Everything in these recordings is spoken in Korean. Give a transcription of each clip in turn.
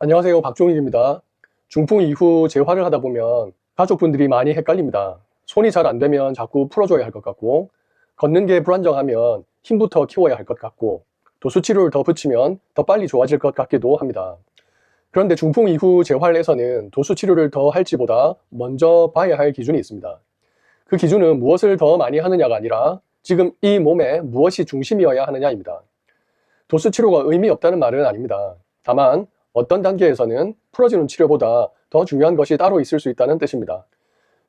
안녕하세요. 박종익입니다. 중풍 이후 재활을 하다 보면 가족분들이 많이 헷갈립니다. 손이 잘 안 되면 자꾸 풀어줘야 할 것 같고, 걷는 게 불안정하면 힘부터 키워야 할 것 같고, 도수치료를 더 붙이면 더 빨리 좋아질 것 같기도 합니다. 그런데 중풍 이후 재활에서는 도수치료를 더 할지보다 먼저 봐야 할 기준이 있습니다. 그 기준은 무엇을 더 많이 하느냐가 아니라 지금 이 몸에 무엇이 중심이어야 하느냐입니다. 도수치료가 의미 없다는 말은 아닙니다. 다만 어떤 단계에서는 풀어주는 치료보다 더 중요한 것이 따로 있을 수 있다는 뜻입니다.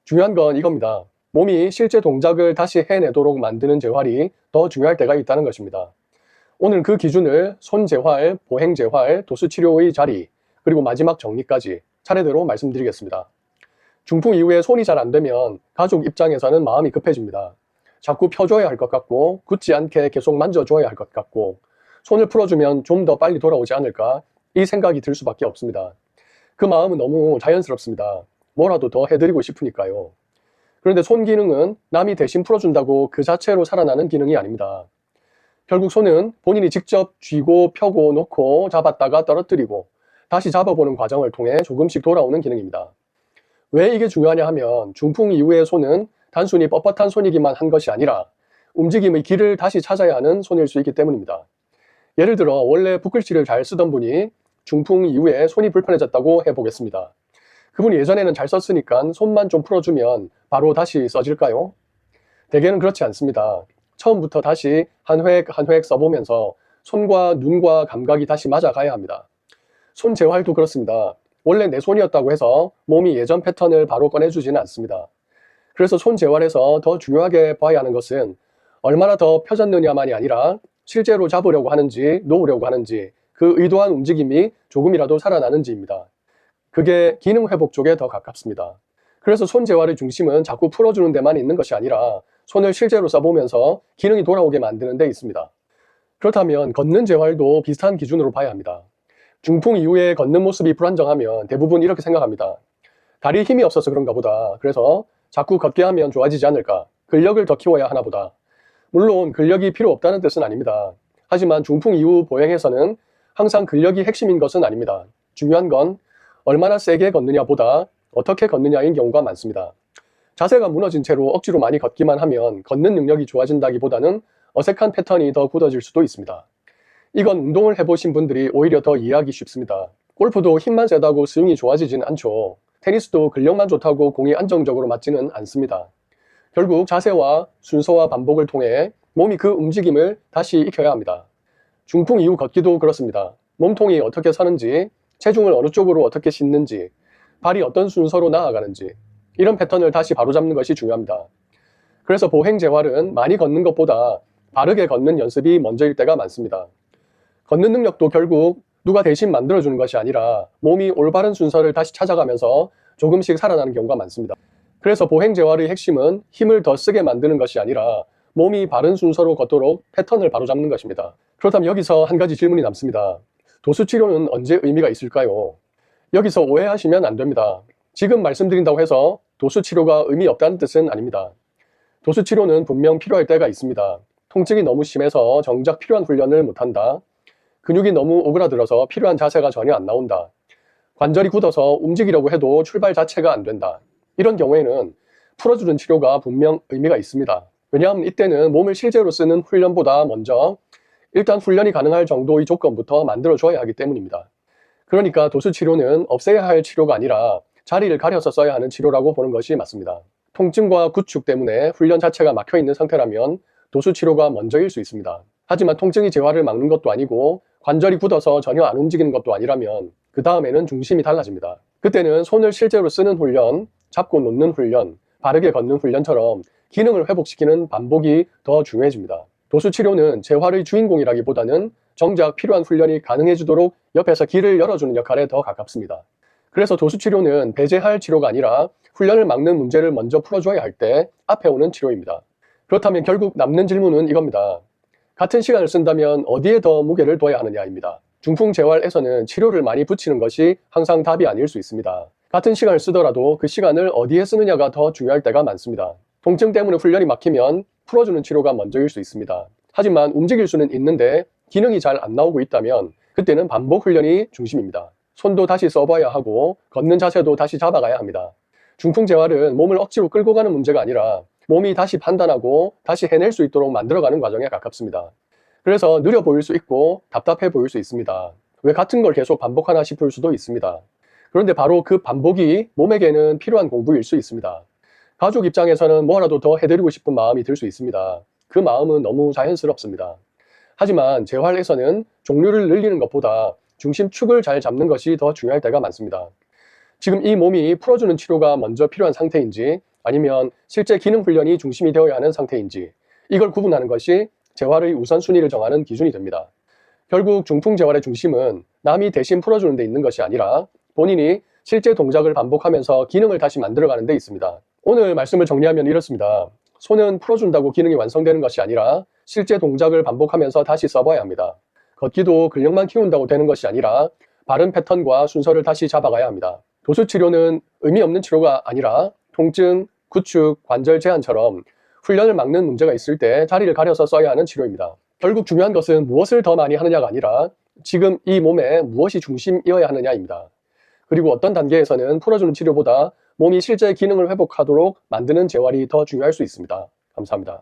중요한 건 이겁니다. 몸이 실제 동작을 다시 해내도록 만드는 재활이 더 중요할 때가 있다는 것입니다. 오늘 그 기준을 손재활, 보행재활, 도수치료의 자리, 그리고 마지막 정리까지 차례대로 말씀드리겠습니다. 중풍 이후에 손이 잘 안 되면 가족 입장에서는 마음이 급해집니다. 자꾸 펴줘야 할 것 같고 굳지 않게 계속 만져줘야 할 것 같고 손을 풀어주면 좀 더 빨리 돌아오지 않을까 이 생각이 들 수밖에 없습니다. 그 마음은 너무 자연스럽습니다. 뭐라도 더 해드리고 싶으니까요. 그런데 손 기능은 남이 대신 풀어준다고 그 자체로 살아나는 기능이 아닙니다. 결국 손은 본인이 직접 쥐고 펴고 놓고 잡았다가 떨어뜨리고 다시 잡아보는 과정을 통해 조금씩 돌아오는 기능입니다. 왜 이게 중요하냐 하면 중풍 이후의 손은 단순히 뻣뻣한 손이기만 한 것이 아니라 움직임의 길을 다시 찾아야 하는 손일 수 있기 때문입니다. 예를 들어 원래 붓글씨를 잘 쓰던 분이 중풍 이후에 손이 불편해졌다고 해보겠습니다. 그분이 예전에는 잘 썼으니까 손만 좀 풀어주면 바로 다시 써질까요? 대개는 그렇지 않습니다. 처음부터 다시 한 획 한 획 써보면서 손과 눈과 감각이 다시 맞아가야 합니다. 손 재활도 그렇습니다. 원래 내 손이었다고 해서 몸이 예전 패턴을 바로 꺼내주지는 않습니다. 그래서 손 재활에서 더 중요하게 봐야 하는 것은 얼마나 더 펴졌느냐만이 아니라 실제로 잡으려고 하는지 놓으려고 하는지 그 의도한 움직임이 조금이라도 살아나는지입니다. 그게 기능 회복 쪽에 더 가깝습니다. 그래서 손 재활의 중심은 자꾸 풀어주는 데만 있는 것이 아니라 손을 실제로 써보면서 기능이 돌아오게 만드는 데 있습니다. 그렇다면 걷는 재활도 비슷한 기준으로 봐야 합니다. 중풍 이후에 걷는 모습이 불안정하면 대부분 이렇게 생각합니다. 다리에 힘이 없어서 그런가 보다. 그래서 자꾸 걷게 하면 좋아지지 않을까. 근력을 더 키워야 하나 보다. 물론 근력이 필요 없다는 뜻은 아닙니다. 하지만 중풍 이후 보행에서는 항상 근력이 핵심인 것은 아닙니다. 중요한 건 얼마나 세게 걷느냐 보다 어떻게 걷느냐인 경우가 많습니다. 자세가 무너진 채로 억지로 많이 걷기만 하면 걷는 능력이 좋아진다기보다는 어색한 패턴이 더 굳어질 수도 있습니다. 이건 운동을 해보신 분들이 오히려 더 이해하기 쉽습니다. 골프도 힘만 세다고 스윙이 좋아지진 않죠. 테니스도 근력만 좋다고 공이 안정적으로 맞지는 않습니다. 결국 자세와 순서와 반복을 통해 몸이 그 움직임을 다시 익혀야 합니다. 중풍 이후 걷기도 그렇습니다. 몸통이 어떻게 서는지, 체중을 어느 쪽으로 어떻게 싣는지, 발이 어떤 순서로 나아가는지 이런 패턴을 다시 바로잡는 것이 중요합니다. 그래서 보행 재활은 많이 걷는 것보다 바르게 걷는 연습이 먼저일 때가 많습니다. 걷는 능력도 결국 누가 대신 만들어주는 것이 아니라 몸이 올바른 순서를 다시 찾아가면서 조금씩 살아나는 경우가 많습니다. 그래서 보행 재활의 핵심은 힘을 더 쓰게 만드는 것이 아니라 몸이 바른 순서로 걷도록 패턴을 바로잡는 것입니다. 그렇다면 여기서 한 가지 질문이 남습니다. 도수치료는 언제 의미가 있을까요? 여기서 오해하시면 안 됩니다. 지금 말씀드린다고 해서 도수치료가 의미 없다는 뜻은 아닙니다. 도수치료는 분명 필요할 때가 있습니다. 통증이 너무 심해서 정작 필요한 훈련을 못한다. 근육이 너무 오그라들어서 필요한 자세가 전혀 안 나온다. 관절이 굳어서 움직이려고 해도 출발 자체가 안 된다. 이런 경우에는 풀어주는 치료가 분명 의미가 있습니다. 왜냐하면 이때는 몸을 실제로 쓰는 훈련보다 먼저 일단 훈련이 가능할 정도의 조건부터 만들어줘야 하기 때문입니다. 그러니까 도수치료는 없애야 할 치료가 아니라 자리를 가려서 써야 하는 치료라고 보는 것이 맞습니다. 통증과 구축 때문에 훈련 자체가 막혀있는 상태라면 도수치료가 먼저일 수 있습니다. 하지만 통증이 재활을 막는 것도 아니고 관절이 굳어서 전혀 안 움직이는 것도 아니라면 그 다음에는 중심이 달라집니다. 그때는 손을 실제로 쓰는 훈련, 잡고 놓는 훈련, 바르게 걷는 훈련처럼 기능을 회복시키는 반복이 더 중요해집니다. 도수치료는 재활의 주인공이라기보다는 정작 필요한 훈련이 가능해지도록 옆에서 길을 열어주는 역할에 더 가깝습니다. 그래서 도수치료는 배제할 치료가 아니라 훈련을 막는 문제를 먼저 풀어줘야 할 때 앞에 오는 치료입니다. 그렇다면 결국 남는 질문은 이겁니다. 같은 시간을 쓴다면 어디에 더 무게를 둬야 하느냐입니다. 중풍 재활에서는 치료를 많이 붙이는 것이 항상 답이 아닐 수 있습니다. 같은 시간을 쓰더라도 그 시간을 어디에 쓰느냐가 더 중요할 때가 많습니다. 통증 때문에 훈련이 막히면 풀어주는 치료가 먼저일 수 있습니다. 하지만 움직일 수는 있는데 기능이 잘 안 나오고 있다면 그때는 반복 훈련이 중심입니다. 손도 다시 써봐야 하고 걷는 자세도 다시 잡아가야 합니다. 중풍 재활은 몸을 억지로 끌고 가는 문제가 아니라 몸이 다시 판단하고 다시 해낼 수 있도록 만들어가는 과정에 가깝습니다. 그래서 느려 보일 수 있고 답답해 보일 수 있습니다. 왜 같은 걸 계속 반복하나 싶을 수도 있습니다. 그런데 바로 그 반복이 몸에게는 필요한 공부일 수 있습니다. 가족 입장에서는 뭐라도 더 해드리고 싶은 마음이 들 수 있습니다. 그 마음은 너무 자연스럽습니다. 하지만 재활에서는 종류를 늘리는 것보다 중심축을 잘 잡는 것이 더 중요할 때가 많습니다. 지금 이 몸이 풀어주는 치료가 먼저 필요한 상태인지 아니면 실제 기능 훈련이 중심이 되어야 하는 상태인지 이걸 구분하는 것이 재활의 우선순위를 정하는 기준이 됩니다. 결국 중풍 재활의 중심은 남이 대신 풀어주는 데 있는 것이 아니라 본인이 실제 동작을 반복하면서 기능을 다시 만들어가는 데 있습니다. 오늘 말씀을 정리하면 이렇습니다. 손은 풀어준다고 기능이 완성되는 것이 아니라 실제 동작을 반복하면서 다시 써봐야 합니다. 걷기도 근력만 키운다고 되는 것이 아니라 바른 패턴과 순서를 다시 잡아가야 합니다. 도수치료는 의미 없는 치료가 아니라 통증, 구축, 관절 제한처럼 훈련을 막는 문제가 있을 때 자리를 가려서 써야 하는 치료입니다. 결국 중요한 것은 무엇을 더 많이 하느냐가 아니라 지금 이 몸에 무엇이 중심이어야 하느냐입니다. 그리고 어떤 단계에서는 풀어주는 치료보다 몸이 실제 기능을 회복하도록 만드는 재활이 더 중요할 수 있습니다. 감사합니다.